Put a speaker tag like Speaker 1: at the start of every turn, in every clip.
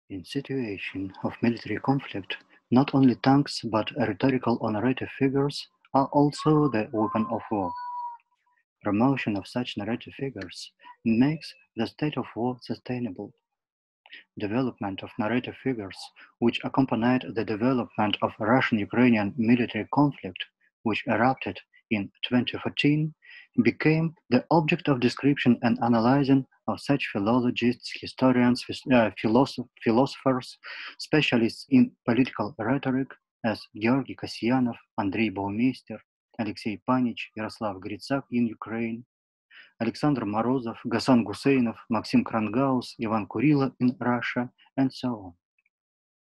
Speaker 1: In situation of military conflict, not only tanks but rhetorical or narrative figures are also the weapon of war. Promotion of such narrative figures makes the state of war sustainable. Development of narrative figures, which accompanied the development of Russian-Ukrainian military conflict, which erupted in 2014, became the object of description and analyzing of such philologists, historians, philosophers, specialists in political rhetoric as Georgy Kasyanov, Andrei Baumeister, Alexei Panich, Yaroslav Gritsak in Ukraine, Alexander Morozov, Ghassan Gusseinov, Maxim Krangaus, Ivan Kurila in Russia, and so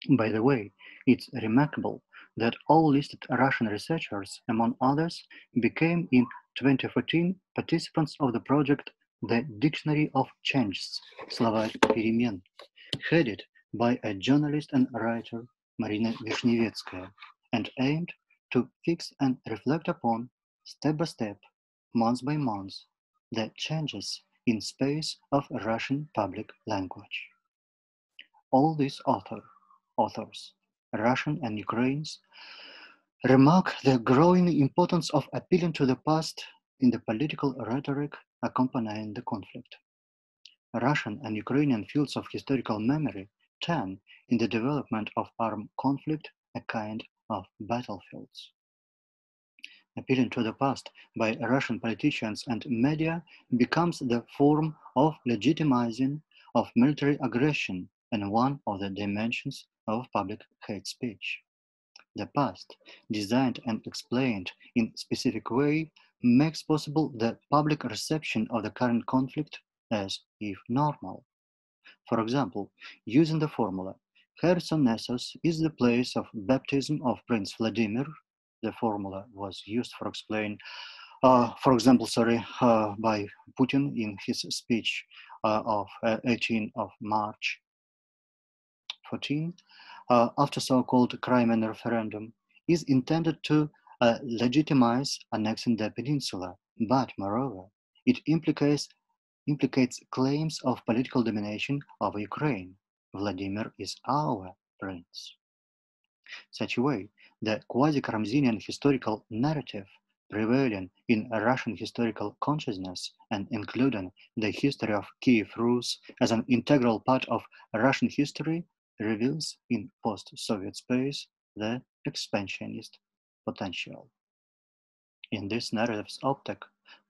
Speaker 1: on. By the way, it's remarkable that all listed Russian researchers, among others, became in 2014 participants of the project The Dictionary of Changes, Словарь перемен, headed by a journalist and writer, Marina Vishnevetsky, and aimed to fix and reflect upon, step by step, month by month, the changes in space of Russian public language. All these authors, Russian and Ukrainians, remark the growing importance of appealing to the past in the political rhetoric accompanying the conflict. Russian and Ukrainian fields of historical memory turn in the development of armed conflict a kind of battlefields. Appealing to the past by Russian politicians and media becomes the form of legitimizing of military aggression and one of the dimensions of public hate speech. The past, designed and explained in specific way, makes possible the public reception of the current conflict as if normal. For example, using the formula Chersonesos is the place of baptism of Prince Vladimir. The formula was used for explain, for example, by Putin in his speech of 18 of March 14, after so-called Crimean referendum, is intended to legitimize annexing the peninsula, but moreover, it implicates claims of political domination over Ukraine. Vladimir is our prince. Such a way, the quasi-Karamzinian historical narrative prevailing in Russian historical consciousness and including the history of Kiev Rus as an integral part of Russian history reveals in post-Soviet space the expansionist potential. In this narrative's optic,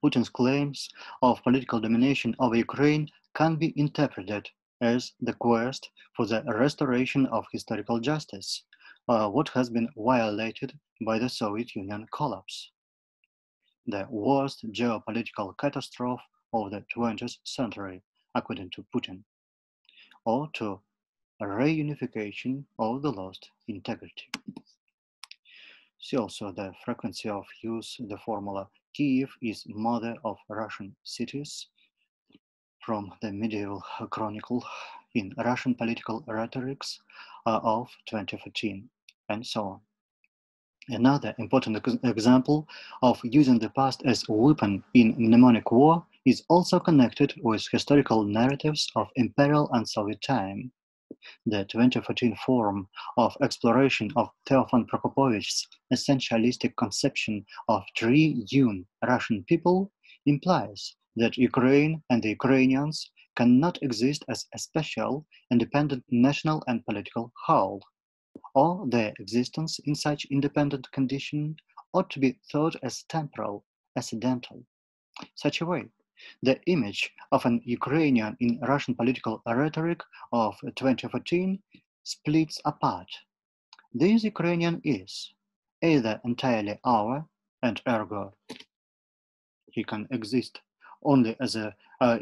Speaker 1: Putin's claims of political domination over Ukraine can be interpreted as the quest for the restoration of historical justice, what has been violated by the Soviet Union collapse, the worst geopolitical catastrophe of the 20th century, according to Putin, or to reunification of the lost integrity. See also the frequency of use the formula Kiev is mother of Russian cities from the medieval chronicle in Russian political rhetorics of 2014, and so on. Another important example of using the past as a weapon in mnemonic war is also connected with historical narratives of imperial and Soviet time. The 2014 forum of exploration of Theophan Prokopovich's essentialistic conception of triune Russian people implies that Ukraine and the Ukrainians cannot exist as a special, independent national and political whole, or their existence in such independent condition ought to be thought as temporal, accidental. Such a way, the image of an Ukrainian in Russian political rhetoric of 2014 splits apart. This Ukrainian is either entirely our, and ergo he can exist only as an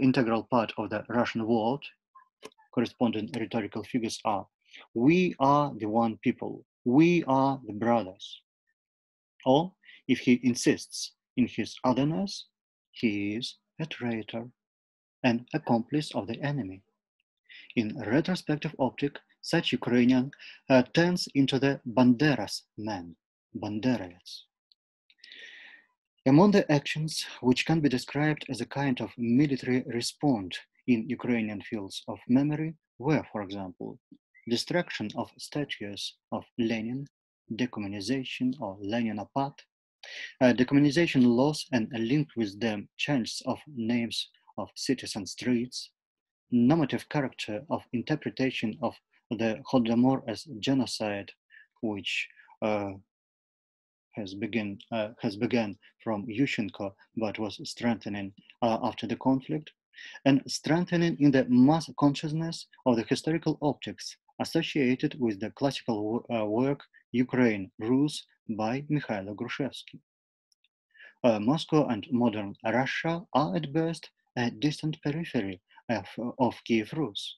Speaker 1: integral part of the Russian world. Corresponding rhetorical figures are: we are the one people, we are the brothers. Or, if he insists in his otherness, he is a traitor, an accomplice of the enemy. In retrospective optic, such Ukrainian turns into the Banderas man, Banderovets. Among the actions which can be described as a kind of military response in Ukrainian fields of memory were, for example, destruction of statues of Lenin, decommunization or Leninopad, decommunization laws and linked with them change of names of cities and streets, normative character of interpretation of the Holodomor as genocide, which uh, has begun from Yushchenko but was strengthening after the conflict, and strengthening in the mass consciousness of the historical objects associated with the classical work Ukraine, Rus by Mikhailo Grushevsky. Moscow and modern Russia are at best a distant periphery of Kiev Rus,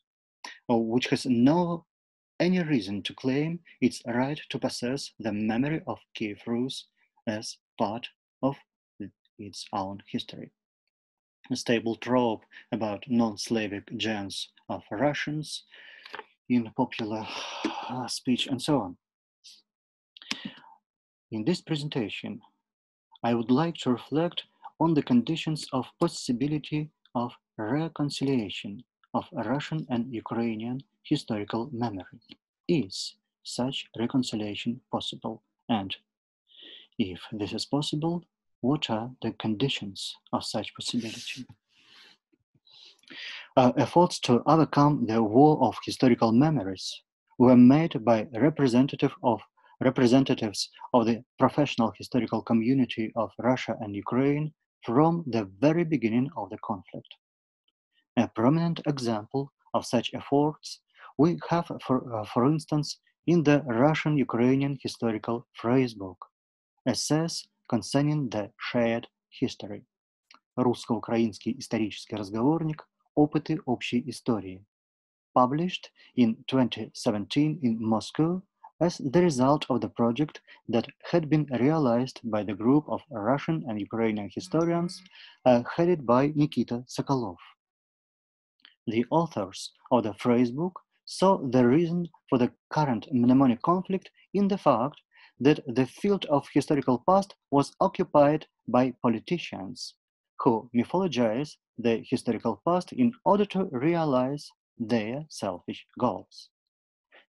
Speaker 1: which has no any reason to claim its right to possess the memory of Kiev Rus as part of its own history. A stable trope about non-Slavic gens of Russians in popular speech and so on. In this presentation, I would like to reflect on the conditions of possibility of reconciliation of Russian and Ukrainian historical memory. Is such reconciliation possible? And if this is possible, what are the conditions of such possibility? Efforts to overcome the war of historical memories were made by representatives of the professional historical community of Russia and Ukraine from the very beginning of the conflict. A prominent example of such efforts we have, for instance, in the Russian-Ukrainian historical phrasebook, Essays concerning the shared history. Русско-украинский исторический разговорник «Опыты общей истории», published in 2017 in Moscow as the result of the project that had been realized by the group of Russian and Ukrainian historians headed by Nikita Sokolov. The authors of the phrasebook saw the reason for the current mnemonic conflict in the fact that the field of historical past was occupied by politicians who mythologize the historical past in order to realize their selfish goals.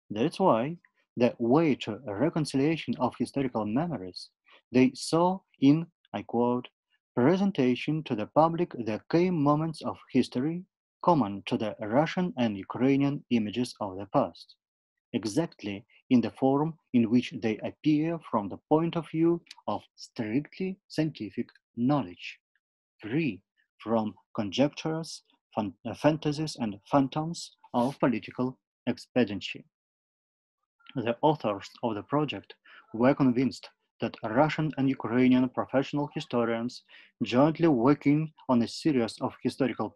Speaker 1: That's why the way to a reconciliation of historical memories they saw in, I quote, presentation to the public the key moments of history common to the Russian and Ukrainian images of the past, exactly in the form in which they appear from the point of view of strictly scientific knowledge, free from conjectures, fantasies, and phantoms of political expediency. The authors of the project were convinced that Russian and Ukrainian professional historians, jointly working on a series of historical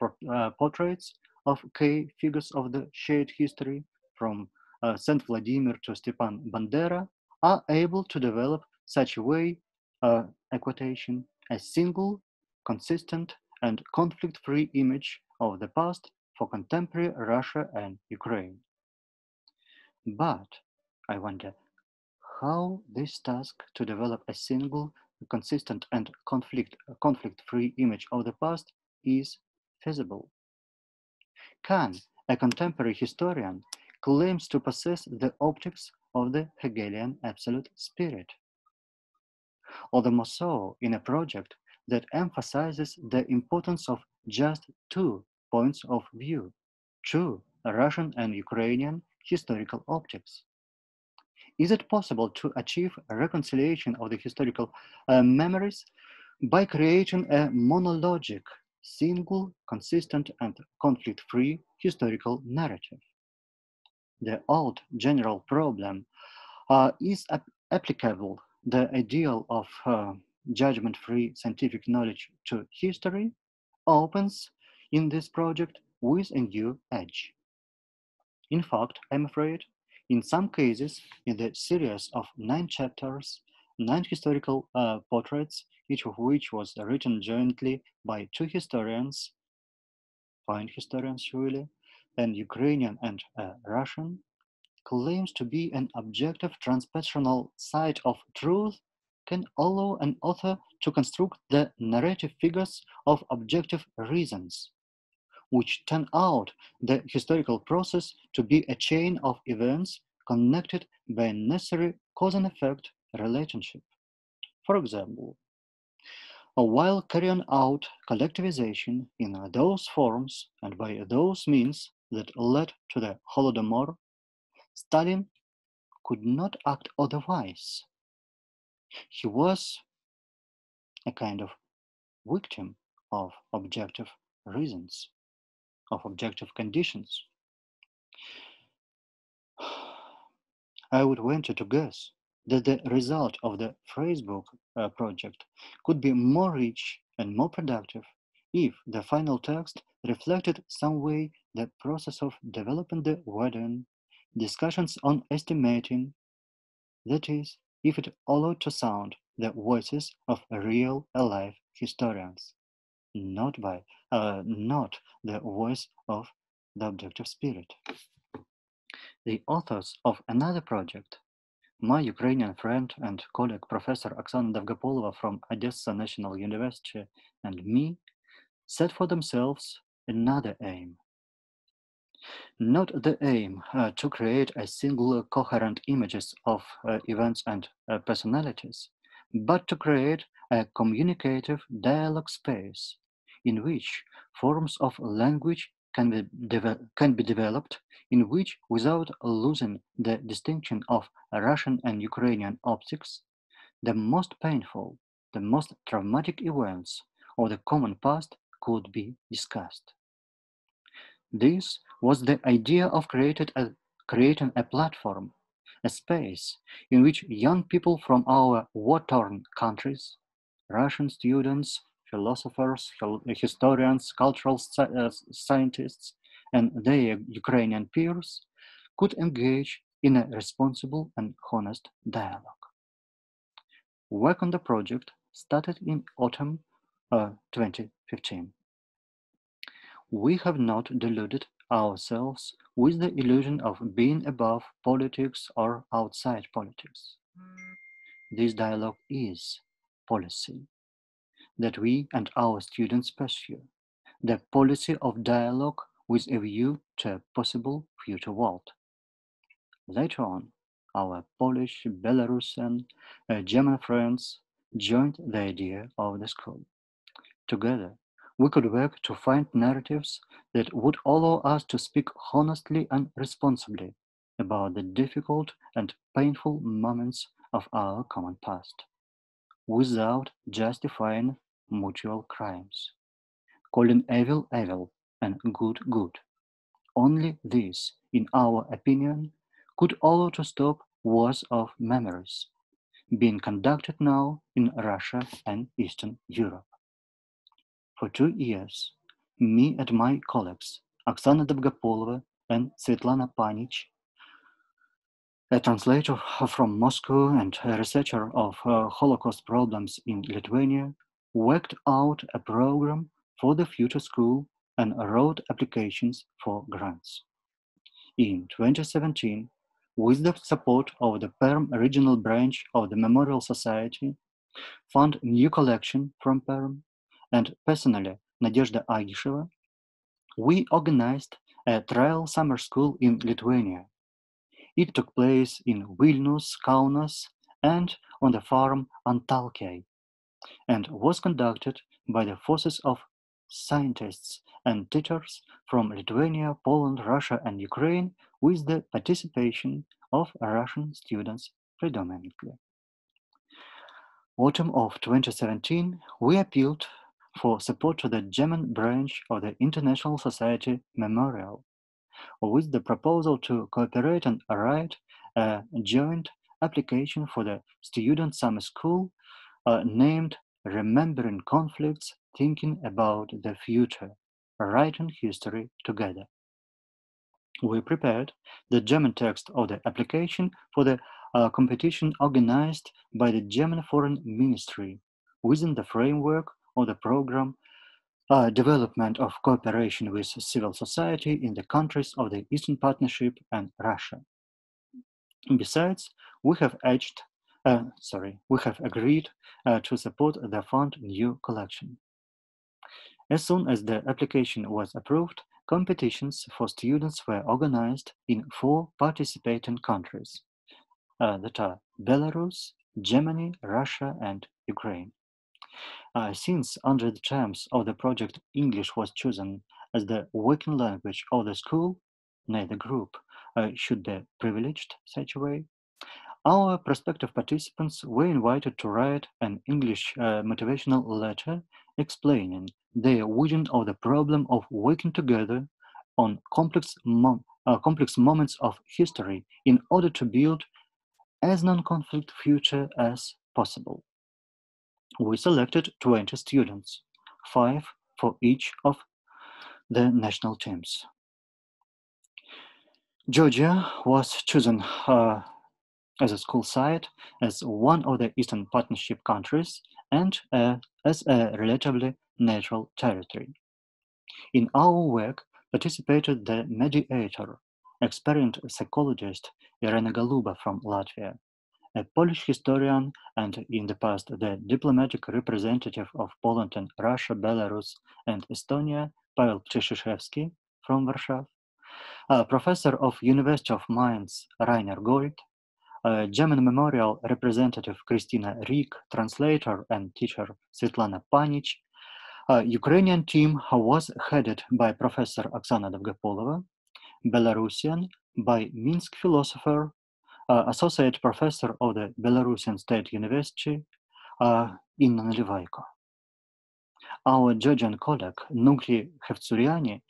Speaker 1: portraits of key figures of the shared history, from Saint Vladimir to Stepan Bandera, are able to develop such a way, a quotation, a single, consistent, and conflict-free image of the past for contemporary Russia and Ukraine. But I wonder how this task to develop a single, consistent, and conflict-free image of the past is feasible. Can a contemporary historian claims to possess the optics of the Hegelian absolute spirit? Or the more so in a project that emphasizes the importance of just two points of view, true Russian and Ukrainian historical optics? Is it possible to achieve a reconciliation of the historical memories by creating a monologic, single, consistent, and conflict-free historical narrative? The old general problem is applicable. The ideal of judgment-free scientific knowledge to history opens in this project with a new edge. In fact, I'm afraid, in some cases, in the series of 9 chapters, 9 historical portraits, each of which was written jointly by 2 historians, fine historians really, an Ukrainian and Russian, claims to be an objective transpersonal side of truth can allow an author to construct the narrative figures of objective reasons, which turn out the historical process to be a chain of events connected by a necessary cause and effect relationship. For example, while carrying out collectivization in those forms and by those means that led to the Holodomor, Stalin could not act otherwise. He was a kind of victim of objective reasons, of objective conditions. I would venture to guess that the result of the phrasebook project could be more rich and more productive if the final text reflected some way the process of developing the wording, discussions on estimating, that is, if it allowed to sound the voices of real alive historians, not the voice of the objective spirit. The authors of another project, my Ukrainian friend and colleague Professor Oksana Довгополова from Odessa National University and me, set for themselves another aim. Not the aim to create a single coherent images of events and personalities, but to create a communicative dialogue space in which forms of language can be developed, in which, without losing the distinction of Russian and Ukrainian optics, the most painful, the most traumatic events of the common past could be discussed. This was the idea of creating a platform, a space in which young people from our war-torn countries, Russian students, philosophers, historians, cultural scientists, and their Ukrainian peers could engage in a responsible and honest dialogue. Work on the project started in autumn 2015. We have not deluded ourselves with the illusion of being above politics or outside politics. This dialogue is policy that we and our students pursue, the policy of dialogue with a view to a possible future world. Later on, our Polish, Belarusian, German friends joined the idea of the school. Together, we could work to find narratives that would allow us to speak honestly and responsibly about the difficult and painful moments of our common past, without justifying mutual crimes, calling evil evil and good good. Only this, in our opinion, could allow to stop wars of memories being conducted now in Russia and Eastern Europe. For 2 years, me and my colleagues, Oksana Довгополова and Svetlana Panich, a translator from Moscow and a researcher of Holocaust problems in Lithuania, worked out a program for the future school and wrote applications for grants. In 2017, with the support of the Perm regional branch of the Memorial Society, fund new collection from Perm, and personally, Nadezhda Agisheva, we organized a trial summer school in Lithuania. It took place in Vilnius, Kaunas, and on the farm Antalkei, and was conducted by the forces of scientists and teachers from Lithuania, Poland, Russia, and Ukraine, with the participation of Russian students predominantly. Autumn of 2017, we appealed for support to the German branch of the International Society Memorial, with the proposal to cooperate and write a joint application for the student summer school named Remembering Conflicts, Thinking About the Future, Writing History Together. We prepared the German text of the application for the competition organized by the German Foreign Ministry within the framework of the program Development of Cooperation with Civil Society in the countries of the Eastern Partnership and Russia. Besides, we have agreed to support the fund new collection. As soon as the application was approved, competitions for students were organized in 4 participating countries that are Belarus, Germany, Russia, and Ukraine. Since under the terms of the project English was chosen as the working language of the school, neither group should be privileged such a way. Our prospective participants were invited to write an English motivational letter explaining their vision of the problem of working together on complex moments of history in order to build as non-conflict future as possible. We selected 20 students, 5 for each of the national teams. Georgia was chosen as a school site as one of the Eastern Partnership countries and as a relatively neutral territory. In our work participated the mediator, experienced psychologist Irena Galuba from Latvia, a Polish historian and in the past the diplomatic representative of Poland and Russia, Belarus, and Estonia, Pavel Przyszyszewski from Warsaw, a professor of University of Mainz, Rainer Gold, German Memorial representative Kristina Rik, translator and teacher Svetlana Panich. Ukrainian team was headed by Professor Oksana Dolgopolova, Belarusian by Minsk philosopher, associate professor of the Belarusian State University, Inna Nalivaiko. Our Georgian colleague, Nugri Khevtsuriani,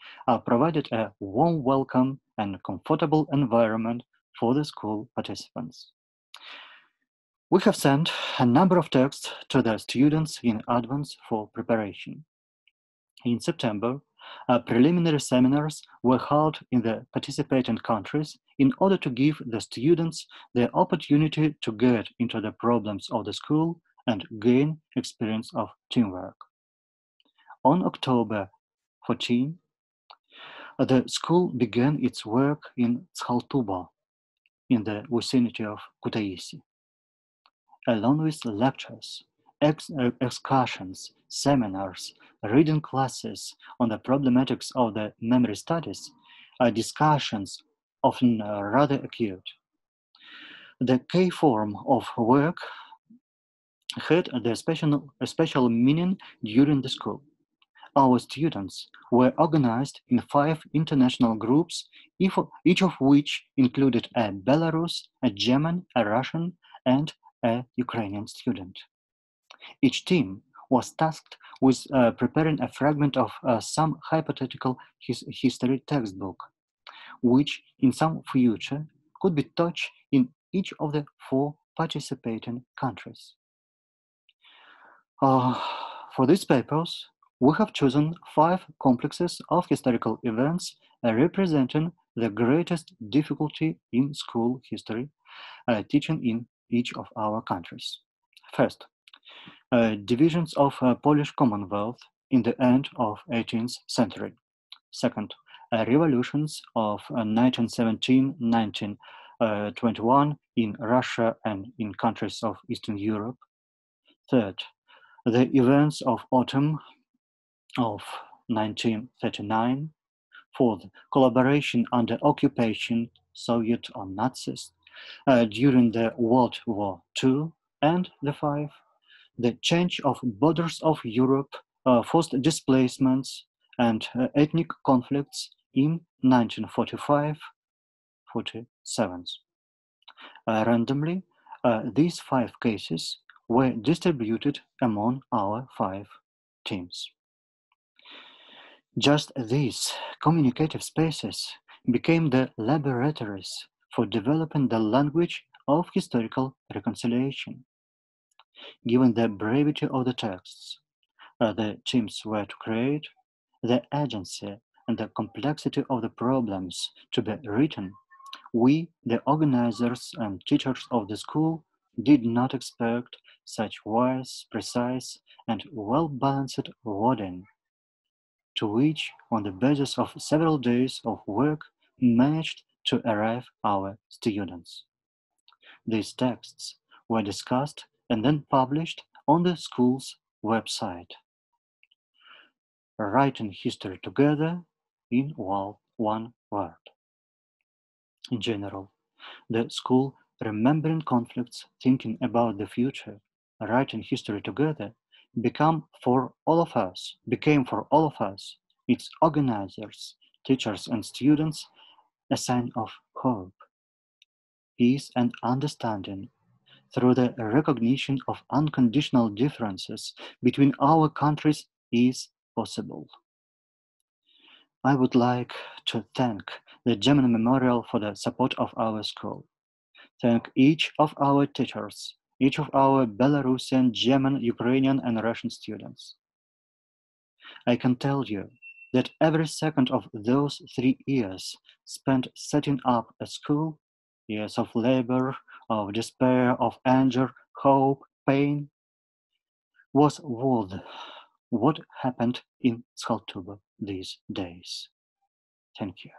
Speaker 1: provided a warm welcome and comfortable environment for the school participants. We have sent a number of texts to the students in advance for preparation. In September, preliminary seminars were held in the participating countries in order to give the students the opportunity to get into the problems of the school and gain experience of teamwork. On October 14, the school began its work in Tshaltubo, in the vicinity of Kutaisi. Along with lectures, excursions, seminars, reading classes on the problematics of the memory studies, discussions often rather acute. The K form of work had a special meaning during the school. Our students were organized in 5 international groups, each of which included a Belarus, a German, a Russian, and a Ukrainian student. Each team was tasked with preparing a fragment of some hypothetical history textbook, which in some future could be taught in each of the 4 participating countries. For these papers, we have chosen 5 complexes of historical events representing the greatest difficulty in school history teaching in each of our countries. First, divisions of Polish Commonwealth in the end of 18th century. Second, revolutions of 1917-1921 in Russia and in countries of Eastern Europe. Third, the events of autumn of 1939. Fourth, collaboration under occupation, Soviet or Nazis, during the World War II. And the 5, the change of borders of Europe, forced displacements, and ethnic conflicts in 1945-47. Randomly, these 5 cases were distributed among our 5 teams. Just these communicative spaces became the laboratories for developing the language of historical reconciliation. Given the brevity of the texts, the teams were to create, the agency and the complexity of the problems to be written, we, the organizers and teachers of the school, did not expect such wise, precise, and well-balanced wording, to which, on the basis of several days of work, managed to arrive our students. These texts were discussed and then published on the school's website. writing history together in one word. In general, the school remembering conflicts, thinking about the future, writing history together became for all of us, its organizers, teachers and students, a sign of hope, peace and understanding through the recognition of unconditional differences between our countries is possible. I would like to thank the German Memorial for the support of our school. Thank each of our teachers, each of our Belarusian, German, Ukrainian, and Russian students. I can tell you that every second of those 3 years spent setting up a school, years of labor, of despair, of anger, hope, pain, was worth what happened in Skaltuba these days. Thank you.